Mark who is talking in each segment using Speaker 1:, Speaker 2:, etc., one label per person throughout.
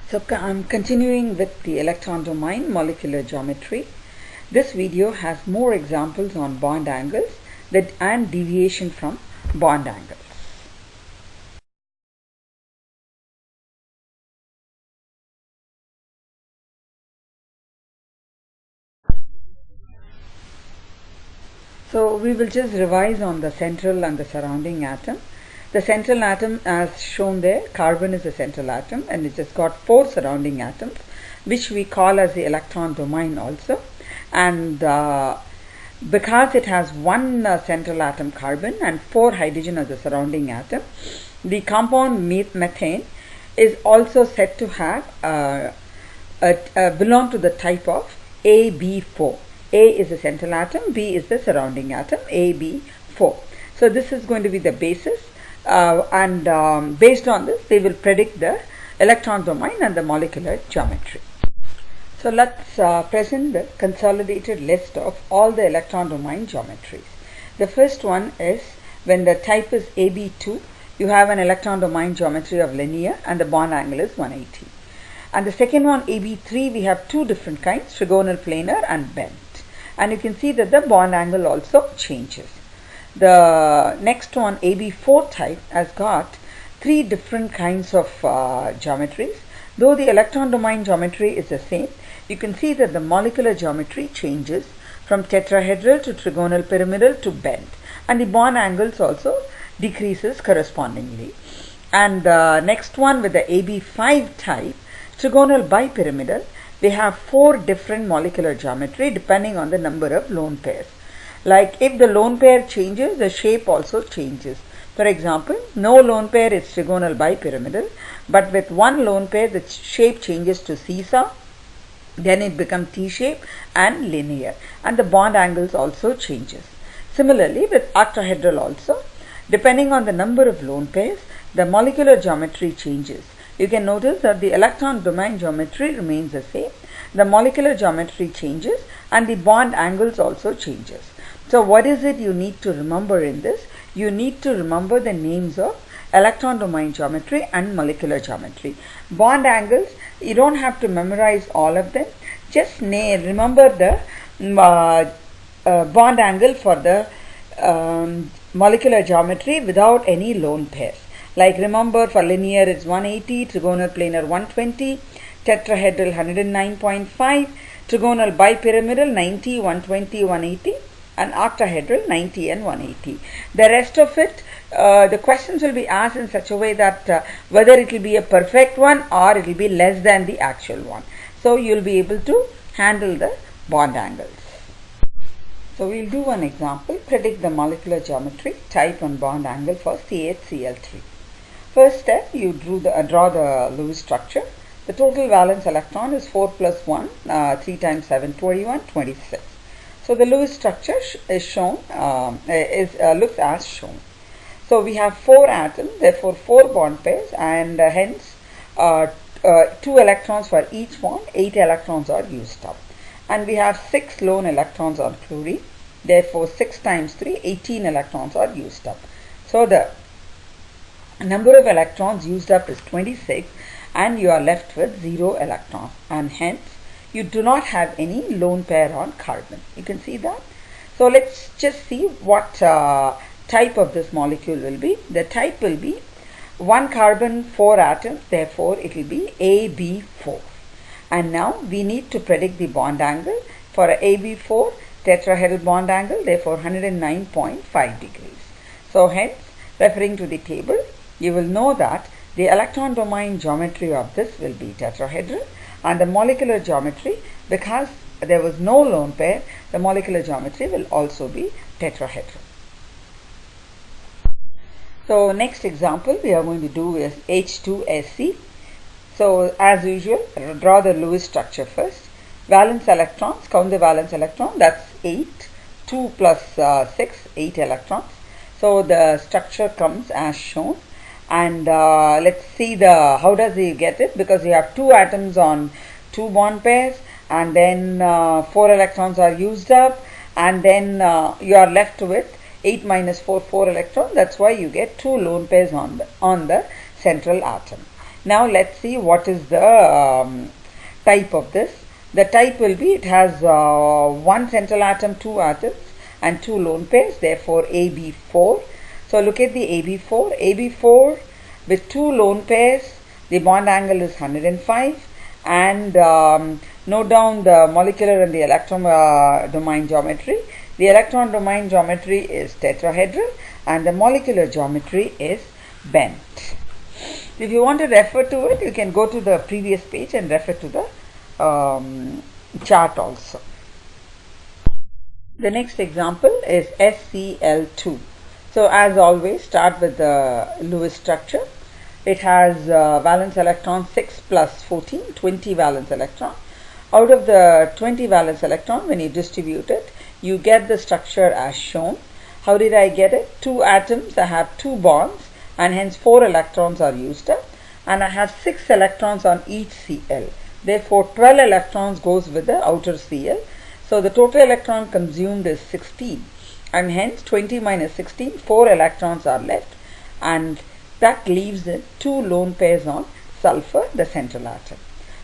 Speaker 1: So I'm continuing with the electron domain molecular geometry. This video has more examples on bond angles and deviation from bond angles. So we will just revise on the central and the surrounding atom. The central atom, as shown there, carbon is the central atom, and it has got 4 surrounding atoms, which we call as the electron domain also. And because it has one central atom, carbon, and 4 hydrogen as the surrounding atom, the compound methane is also said to have belong to the type of AB4. A is the central atom, B is the surrounding atom, AB4. So this is going to be the basis, and based on this they will predict the electron domain and the molecular geometry. So let's present the consolidated list of all the electron domain geometries. The first one is when the type is AB2, you have an electron domain geometry of linear and the bond angle is 180. And the second one, AB3, we have 2 different kinds, trigonal, planar and bent. And you can see that the bond angle also changes. The next one, AB4 type, has got 3 different kinds of geometries. Though the electron domain geometry is the same, you can see that the molecular geometry changes from tetrahedral to trigonal pyramidal to bent, and the bond angles also decreases correspondingly. And the next one, with the AB5 type, trigonal bipyramidal, they have 4 different molecular geometry depending on the number of lone pairs. Like if the lone pair changes, the shape also changes. For example, no lone pair is trigonal bipyramidal, but with one lone pair the shape changes to seesaw, then it becomes T-shape and linear, and the bond angles also changes. Similarly with octahedral also, depending on the number of lone pairs, the molecular geometry changes. You can notice that the electron domain geometry remains the same, the molecular geometry changes, and the bond angles also changes. So what is it you need to remember in this? You need to remember the names of electron domain geometry and molecular geometry. Bond angles, you don't have to memorize all of them. Just remember the bond angle for the molecular geometry without any lone pairs. Like remember, for linear it's 180, trigonal planar 120, tetrahedral 109.5, trigonal bipyramidal 90, 120, 180, and octahedral 90 and 180. The rest of it, the questions will be asked in such a way that whether it will be a perfect one or it will be less than the actual one. So you will be able to handle the bond angles. So we will do one example, predict the molecular geometry, type and bond angle for CH-Cl3. First step, you draw the Lewis structure. The total valence electron is 4 plus 1, 3 times 7, 21, 26. So the Lewis structure is shown, looks as shown. So we have 4 atoms, therefore 4 bond pairs, and hence 2 electrons for each one, 8 electrons are used up. And we have 6 lone electrons on chlorine, therefore 6 times 3, 18 electrons are used up. So the number of electrons used up is 26, and you are left with 0 electrons, and hence you do not have any lone pair on carbon. You can see that. So let's just see what type of this molecule will be. The type will be 1 carbon, 4 atoms, therefore it will be AB4. And now we need to predict the bond angle for a AB4 tetrahedral bond angle, therefore 109.5 degrees. So hence, referring to the table, you will know that the electron domain geometry of this will be tetrahedral, and the molecular geometry, because there was no lone pair, the molecular geometry will also be tetrahedral. So next example we are going to do is H2SC. So as usual, draw the Lewis structure first. Valence electrons, count the valence electron, that's 8, 2 plus 6, 8 electrons. So the structure comes as shown. And let's see how does he get it, because you have 2 atoms on 2 bond pairs, and then 4 electrons are used up, and then you are left with 8 minus 4, 4 electrons. That's why you get 2 lone pairs on the central atom. Now let's see what is the type of this. The type will be, it has one central atom, two atoms and two lone pairs, therefore AB4. So look at the AB4. AB4 with two lone pairs, the bond angle is 105, and note down the molecular and the electron domain geometry. The electron domain geometry is tetrahedral and the molecular geometry is bent. If you want to refer to it, you can go to the previous page and refer to the chart also. The next example is SCl2. So as always, start with the Lewis structure. It has valence electron 6 plus 14, 20 valence electron. Out of the 20 valence electron, when you distribute it, you get the structure as shown. How did I get it? Two atoms, I have two bonds, and hence 4 electrons are used up, and I have 6 electrons on each Cl. Therefore 12 electrons goes with the outer Cl. So the total electron consumed is 16, and hence 20 minus 16, 4 electrons are left, and that leaves the 2 lone pairs on sulfur, the central atom.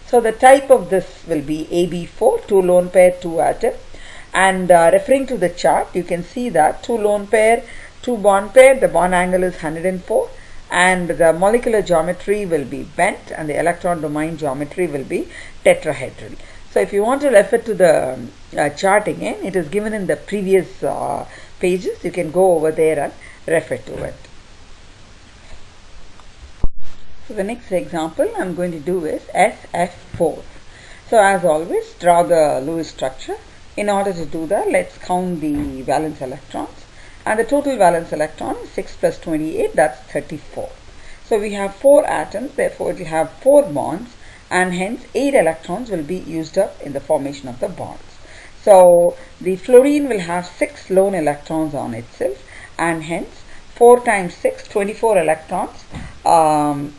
Speaker 1: So the type of this will be AB4, 2 lone pair, 2 atom, and referring to the chart, you can see that 2 lone pair, 2 bond pair, the bond angle is 104, and the molecular geometry will be bent and the electron domain geometry will be tetrahedral. So if you want to refer to the chart again, it is given in the previous pages. You can go over there and refer to it. So the next example I am going to do is SF4. So as always, draw the Lewis structure. In order to do that, let's count the valence electrons, and the total valence electron is 6 plus 28, that's 34. So we have 4 atoms, therefore it will have 4 bonds, and hence 8 electrons will be used up in the formation of the bonds. So the fluorine will have 6 lone electrons on itself, and hence 4 times 6, 24 electrons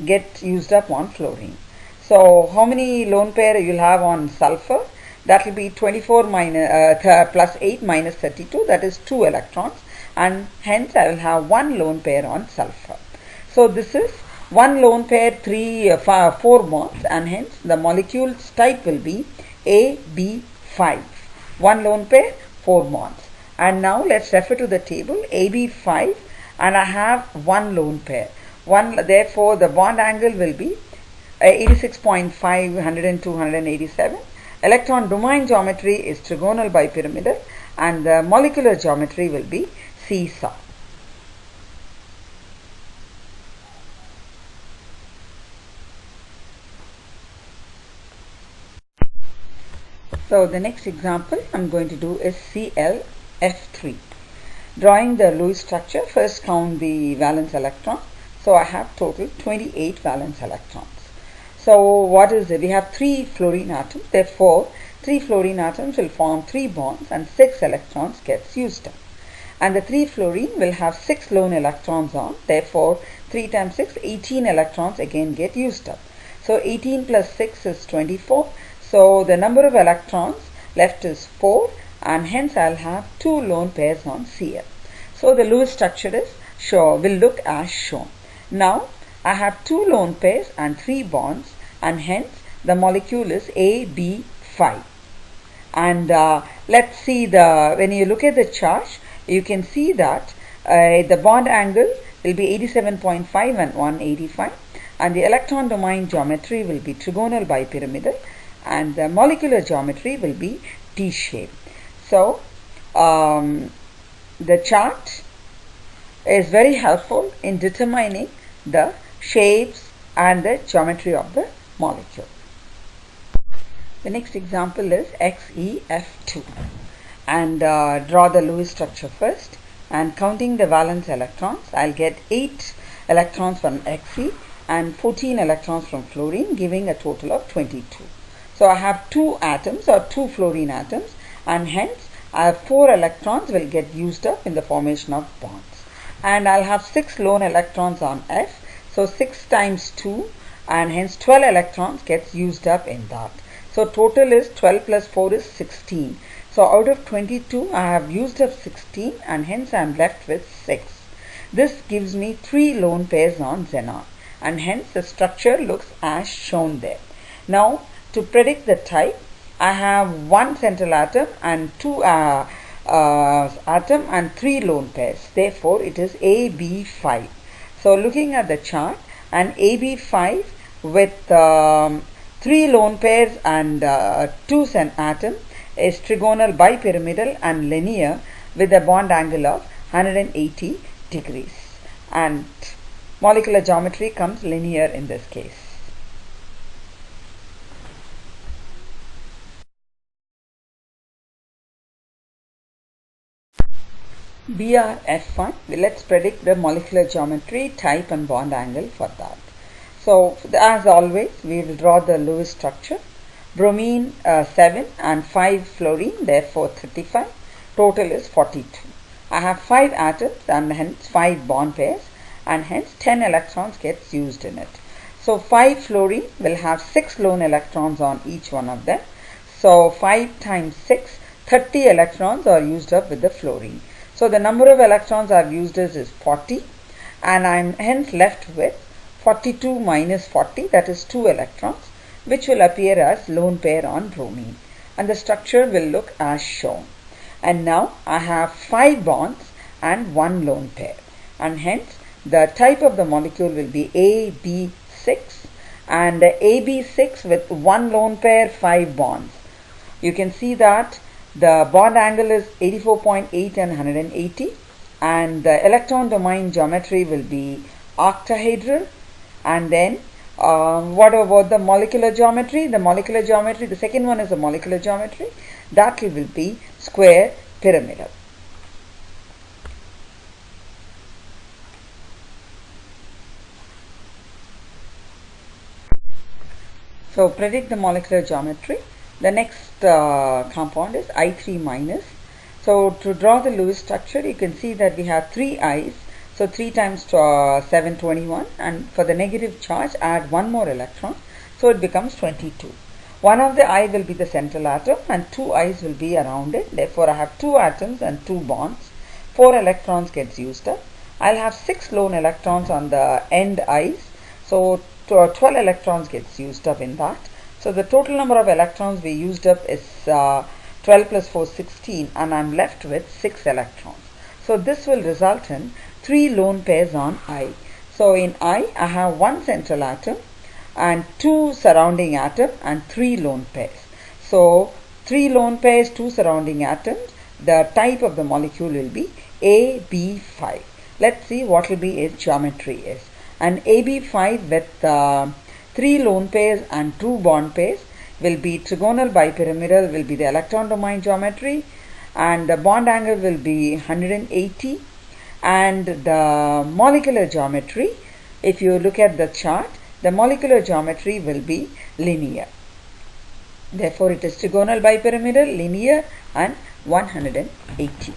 Speaker 1: get used up on fluorine. So how many lone pair you will have on sulfur? That will be 24 plus 8 minus 32, that is 2 electrons, and hence I will have 1 lone pair on sulfur. So this is 1 lone pair, 4 bonds, and hence the molecule's type will be AB5. 1 lone pair, 4 bonds. And now let's refer to the table AB5, and I have 1 lone pair. Therefore the bond angle will be 86.5, 102, 187. Electron domain geometry is trigonal bipyramidal, and the molecular geometry will be seesaw. So the next example I am going to do is ClF3. Drawing the Lewis structure, first count the valence electrons. So I have total 28 valence electrons. So what is it? We have 3 fluorine atoms, therefore 3 fluorine atoms will form 3 bonds and 6 electrons gets used up. And the 3 fluorine will have 6 lone electrons on, therefore 3 times 6, 18 electrons again get used up. So 18 plus 6 is 24, so the number of electrons left is 4, and hence I will have 2 lone pairs on Cl. So the Lewis structure will look as shown. Now I have 2 lone pairs and 3 bonds, and hence the molecule is AB5. And let's see when you look at the chart, you can see that the bond angle will be 87.5 and 185, and the electron domain geometry will be trigonal bipyramidal, and the molecular geometry will be T-shaped. So the chart is very helpful in determining the shapes and the geometry of the molecule. The next example is XeF2, and draw the Lewis structure first, and counting the valence electrons, I'll get 8 electrons from Xe and 14 electrons from fluorine, giving a total of 22. So I have 2 atoms or 2 fluorine atoms, and hence I have 4 electrons will get used up in the formation of bonds, and I'll have 6 lone electrons on F. So 6 times 2, and hence 12 electrons gets used up in that. So total is 12 plus 4 is 16. So out of 22 I have used up 16, and hence I am left with 6. This gives me 3 lone pairs on xenon, and hence the structure looks as shown there. Now to predict the type, I have one central atom and two atom and three lone pairs. Therefore it is AB5. So looking at the chart, an AB5 with three lone pairs and two atom is trigonal, bipyramidal and linear with a bond angle of 180 degrees, and molecular geometry comes linear in this case. BRF1, let's predict the molecular geometry, type and bond angle for that. So as always, we will draw the Lewis structure. Bromine 7 and 5 fluorine, therefore 35. Total is 42. I have 5 atoms and hence 5 bond pairs, and hence 10 electrons gets used in it. So 5 fluorine will have 6 lone electrons on each one of them. So 5 times 6, 30 electrons are used up with the fluorine. So the number of electrons I have used is 40, and I am hence left with 42 minus 40, that is 2 electrons, which will appear as lone pair on bromine, and the structure will look as shown. And now I have 5 bonds and 1 lone pair, and hence the type of the molecule will be AB6, and AB6 with 1 lone pair, 5 bonds. You can see that the bond angle is 84.8 and 180, and the electron domain geometry will be octahedral. And then what about the molecular geometry? The second one is the molecular geometry. That will be square pyramidal. So predict the molecular geometry. The next compound is I3 minus. So to draw the Lewis structure, you can see that we have 3 I's. So 3 times 7, 21, and for the negative charge add 1 more electron, so it becomes 22. One of the I will be the central atom and 2 I's will be around it. Therefore I have 2 atoms and 2 bonds. 4 electrons gets used up. I'll have 6 lone electrons on the end I's, so 12 electrons gets used up in that. So the total number of electrons we used up is 12 plus 4, 16, and I'm left with 6 electrons. So this will result in 3 lone pairs on I. So in I have 1 central atom and 2 surrounding atom and 3 lone pairs. So 3 lone pairs, 2 surrounding atoms. The type of the molecule will be AB5. Let's see what will be its geometry is. An AB5 with 3 lone pairs and 2 bond pairs will be trigonal, bipyramidal will be the electron domain geometry, and the bond angle will be 180, and the molecular geometry, if you look at the chart, the molecular geometry will be linear. Therefore it is trigonal, bipyramidal, linear and 180.